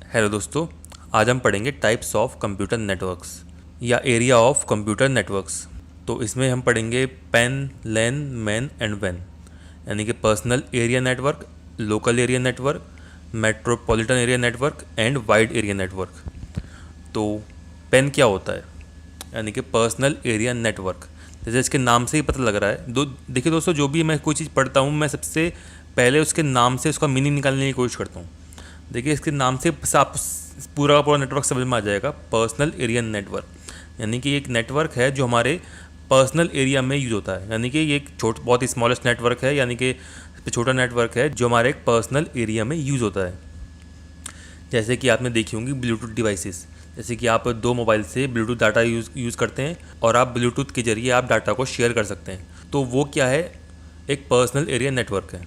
Hello दोस्तों, आज हम पढ़ेंगे टाइप्स ऑफ कंप्यूटर नेटवर्क्स या एरिया ऑफ कंप्यूटर नेटवर्क्स। तो इसमें हम पढ़ेंगे पैन, लैन, मैन एंड वैन, यानी कि personal area network, local area network, metropolitan area network and wide area network. तो पैन क्या होता है? यानी कि पर्सनल एरिया नेटवर्क। जैसे इसके नाम से ही पता लग रहा है। देखिए दोस्तों, जो भी मैं कोई चीज़ पढ़ता हूँ, मैं सबसे पहले उसके नाम से उसका मीनिंग निकालने की कोशिश करता हूँ। देखिए, इसके नाम से आप पूरा का पूरा नेटवर्क समझ में आ जाएगा। पर्सनल एरिया नेटवर्क यानी कि एक नेटवर्क है जो हमारे पर्सनल एरिया में यूज़ होता है। यानी कि ये एक बहुत ही स्मॉलेस्ट नेटवर्क है, यानी कि छोटा नेटवर्क है जो हमारे एक पर्सनल एरिया में यूज़ होता है। जैसे कि आपने देखी होंगी ब्लूटूथ डिवाइसेस। जैसे कि आप दो मोबाइल से ब्लूटूथ डाटा यूज़ करते हैं और आप ब्लूटूथ के जरिए आप डाटा को शेयर कर सकते हैं। तो वो क्या है? एक पर्सनल एरिया नेटवर्क है।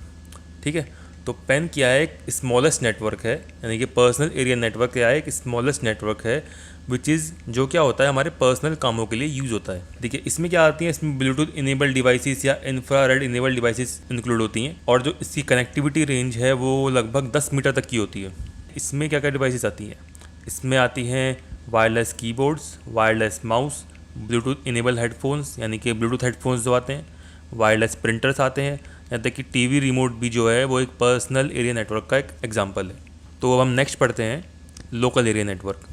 ठीक है। तो पेन क्या है? एक स्मॉलेस्ट नेटवर्क है, यानी कि पर्सनल एरिया नेटवर्क क्या है? एक स्मॉलेस्ट नेटवर्क है विच इज़ जो क्या होता है हमारे पर्सनल कामों के लिए यूज़ होता है। देखिए, इसमें क्या आती है? इसमें ब्लूटूथ इनेबल डिवाइसेस या इंफ्रारेड इनेबल डिवाइसेस इंक्लूड होती हैं और जो इसकी कनेक्टिविटी रेंज है वो लगभग 10 मीटर तक की होती है। इसमें क्या क्या डिवाइसेस आती हैं? इसमें आती हैं wireless keyboards, wireless mouse, Bluetooth enable headphones यानी कि ब्लूटूथ हेडफोन्स जो आते हैं, वायरलेस प्रिंटर्स आते हैं, यहाँ तक कि टीवी रिमोट भी जो है वो एक पर्सनल एरिया नेटवर्क का एक एग्जांपल है। तो अब हम नेक्स्ट पढ़ते हैं लोकल एरिया नेटवर्क।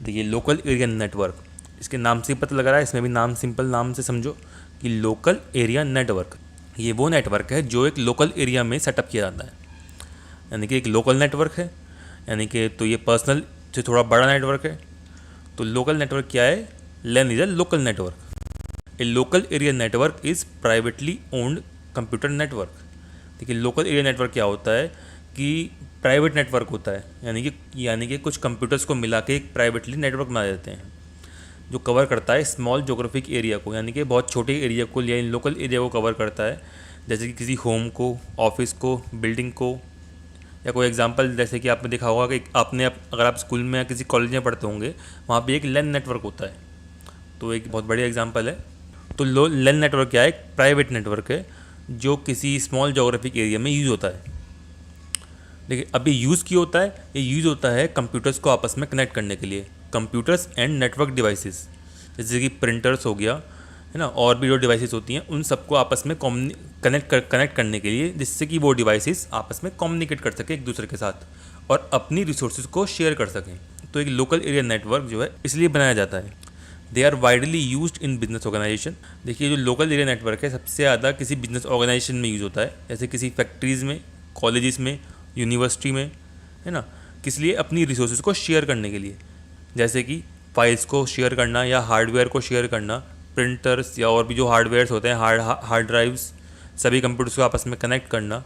देखिए, लोकल एरिया नेटवर्क इसके नाम से ही पता लग रहा है, इसमें भी नाम सिंपल नाम से समझो कि लोकल एरिया नेटवर्क ये वो नेटवर्क है जो एक लोकल एरिया में सेटअप किया जाता है। यानी कि एक लोकल नेटवर्क है, यानी कि तो ये पर्सनल से थोड़ा बड़ा नेटवर्क है। तो लोकल नेटवर्क क्या है? LAN is a local network. A local area network is privately owned computer network. देखिए, लोकल एरिया नेटवर्क क्या होता है कि प्राइवेट नेटवर्क होता है, यानी कि कुछ कंप्यूटर्स को मिला के एक प्राइवेटली नेटवर्क बना देते हैं जो कवर करता है स्मॉल जोग्राफिक एरिया को, यानी कि बहुत छोटे एरिया को या लोकल एरिया को कवर करता है। जैसे कि किसी होम को, ऑफिस को, बिल्डिंग को, या कोई एग्जांपल जैसे कि आपने देखा होगा कि अगर आप स्कूल में या किसी कॉलेज में पढ़ते होंगे, वहाँ पे एक लैन नेटवर्क होता है। तो एक बहुत बढ़िया एग्जांपल है। तो लैन नेटवर्क क्या है? एक प्राइवेट नेटवर्क है जो किसी स्मॉल जोग्राफिक एरिया में यूज़ होता है। देखिए, अभी यूज़ क्यों होता है? ये यूज़ होता है कंप्यूटर्स को आपस में कनेक्ट करने के लिए। कंप्यूटर्स एंड नेटवर्क डिवाइसेस, जैसे कि प्रिंटर्स हो गया, है ना, और भी जो डिवाइसेस होती हैं उन सबको आपस में कनेक्ट करने के लिए, जिससे कि वो डिवाइसेस आपस में कम्युनिकेट कर सकें एक दूसरे के साथ और अपनी रिसोर्सेज को शेयर कर सकें। तो एक लोकल एरिया नेटवर्क जो है इसलिए बनाया जाता है। They are widely used in business organisation. देखिए, जो लोकल एरिया नेटवर्क है सबसे ज़्यादा किसी बिजनेस ऑर्गेनाइजेशन में यूज़ होता है, जैसे किसी फैक्ट्रीज़ में, कॉलेजेस में, यूनिवर्सिटी में, है ना, किस लिए? अपनी रिसोर्सेज को शेयर करने के लिए, जैसे कि फाइल्स को शेयर करना या हार्डवेयर को शेयर करना, प्रिंटर्स या और भी जो हार्डवेयर्स होते हैं, हार्ड ड्राइव्स, सभी कंप्यूटर्स को आपस में कनेक्ट करना।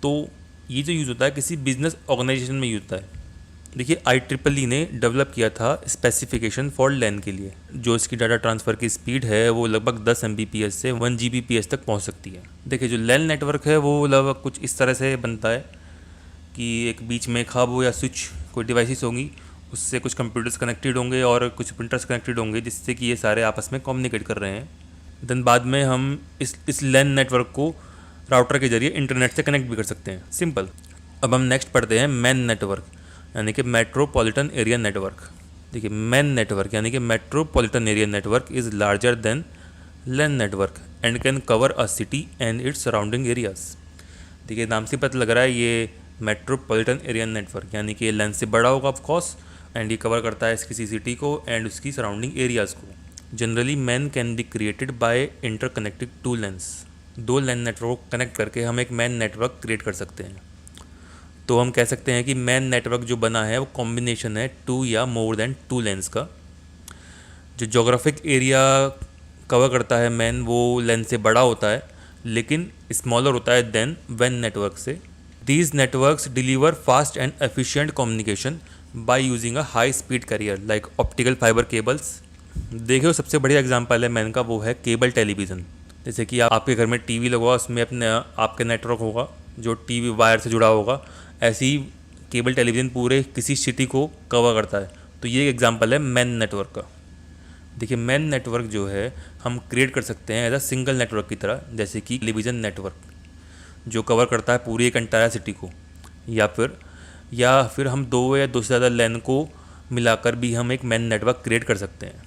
तो ये जो यूज़ होता है किसी बिजनेस ऑर्गेनाइजेशन में यूज़ होता है। देखिए, IEEE ने डेवलप किया था स्पेसिफिकेशन फॉर लैन के लिए। जो इसकी डाटा ट्रांसफ़र की स्पीड है वो लगभग 10 Mbps से 1 Gbps तक पहुंच सकती है। देखिए, जो लैन नेटवर्क है वो लगभग कुछ इस तरह से बनता है कि एक बीच में एक हब या स्विच कोई डिवाइसेस होंगी, उससे कुछ कंप्यूटर्स कनेक्टेड होंगे और कुछ प्रिंटर्स कनेक्टेड होंगे, जिससे कि ये सारे आपस में कम्युनिकेट कर रहे हैं। देन बाद में हम इस लैन नेटवर्क को राउटर के जरिए इंटरनेट से कनेक्ट भी कर सकते हैं। सिंपल। अब हम नेक्स्ट पढ़ते हैं मैन नेटवर्क, यानी कि मेट्रोपॉलिटन एरिया नेटवर्क। देखिए, मैन नेटवर्क यानी कि metropolitan area network is larger than LAN network and can cover a city and its surrounding areas. देखिए, नाम से पता लग रहा है ये मेट्रोपॉलिटन एरिया नेटवर्क, यानी कि लैन से बड़ा होगा ऑफ कोर्स, एंड ये कवर करता है किसी सिटी को एंड उसकी सराउंडिंग एरियाज़ को। Generally MAN can be created by interconnected two LANs. दो लैन नेटवर्क को कनेक्ट करके हम एक मैन नेटवर्क क्रिएट कर सकते हैं। तो हम कह सकते हैं कि मैन नेटवर्क जो बना है वो कॉम्बिनेशन है टू या मोर देन टू लेंस का। जो जोग्राफिक एरिया कवर करता है मैन, वो लेंस से बड़ा होता है लेकिन स्मॉलर होता है देन वैन नेटवर्क से। These networks deliver fast and efficient communication by using a high speed carrier like optical fibre cables. देखिए, सबसे बढ़िया एग्जांपल है मैन का, वो है केबल टेलीविज़न। जैसे कि आपके घर में टीवी लगा, उसमें आपके नेटवर्क होगा जो टीवी वायर से जुड़ा होगा। ऐसे ही केबल टेलीविज़न पूरे किसी सिटी को कवर करता है। तो ये एक एग्जांपल है मैन नेटवर्क का। देखिए, मैन नेटवर्क जो है हम क्रिएट कर सकते हैं एज अ सिंगल नेटवर्क की तरह, जैसे कि टेलीविज़न नेटवर्क जो कवर करता है पूरी एक एंटायर सिटी को, या फिर या फिर हम दो या दो से ज़्यादा लैन को मिलाकर भी हम एक मैन नेटवर्क क्रिएट कर सकते हैं।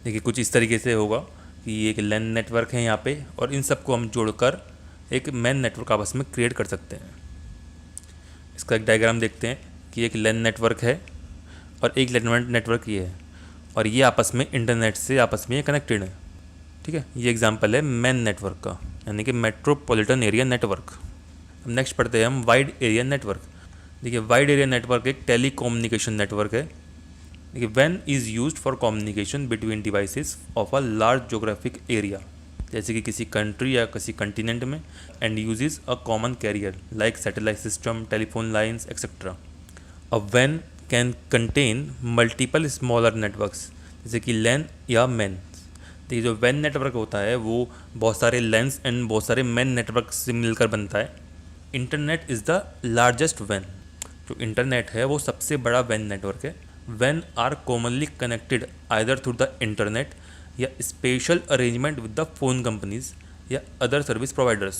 देखिए कुछ इस तरीके से होगा कि एक लैन नेटवर्क है यहाँ पे और इन सबको हम जोड़कर एक मैन नेटवर्क आपस में क्रिएट कर सकते हैं। इसका एक डायग्राम देखते हैं कि एक लैन नेटवर्क है और एक लैन नेटवर्क ये है और ये आपस में इंटरनेट से आपस में कनेक्टेड है। ठीक है, ये एग्जांपल है मैन नेटवर्क का, यानी कि मेट्रोपॉलिटन एरिया नेटवर्क। अब नेक्स्ट पढ़ते हैं हम वाइड एरिया नेटवर्क। देखिए वाइड एरिया नेटवर्क एक टेली कम्युनिकेशन नेटवर्क है। देखिए व्हेन is used for communication between devices of a large geographic area, जैसे कि किसी कंट्री या किसी कंटिनेंट में, and uses a common carrier like satellite system, telephone lines etcetera. अब व्हेन can contain multiple smaller networks, जैसे कि लैन या मैन। देखिए जो वैन नेटवर्क होता है वो बहुत सारे लैन्स एंड बहुत सारे मैन नेटवर्क से मिलकर बनता है। इंटरनेट इज़ द लार्जेस्ट वैन। जो इंटरनेट है वो सबसे बड़ा वैन नेटवर्क है। वैन are commonly connected either through the internet या special arrangement with the phone companies या अदर सर्विस प्रोवाइडर्स।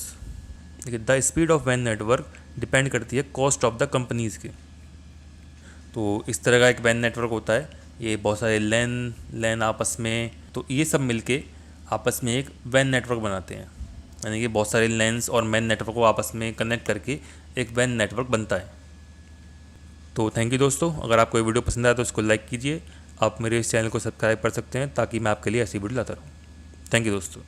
देखिए द स्पीड ऑफ वैन नेटवर्क डिपेंड करती है कॉस्ट ऑफ द कंपनीज़ के। तो इस तरह का एक वैन नेटवर्क होता है। ये बहुत सारे लैन आपस में, तो ये सब मिलके आपस में एक वैन नेटवर्क बनाते हैं, यानी कि बहुत सारे लैन्स और मैन नेटवर्क को आपस में कनेक्ट करके एक वैन नेटवर्क बनता है। तो थैंक यू दोस्तों, अगर आपको ये वीडियो पसंद आया तो इसको लाइक कीजिए। आप मेरे इस चैनल को सब्सक्राइब कर सकते हैं ताकि मैं आपके लिए ऐसी वीडियो लाता रहूँ। थैंक यू दोस्तों।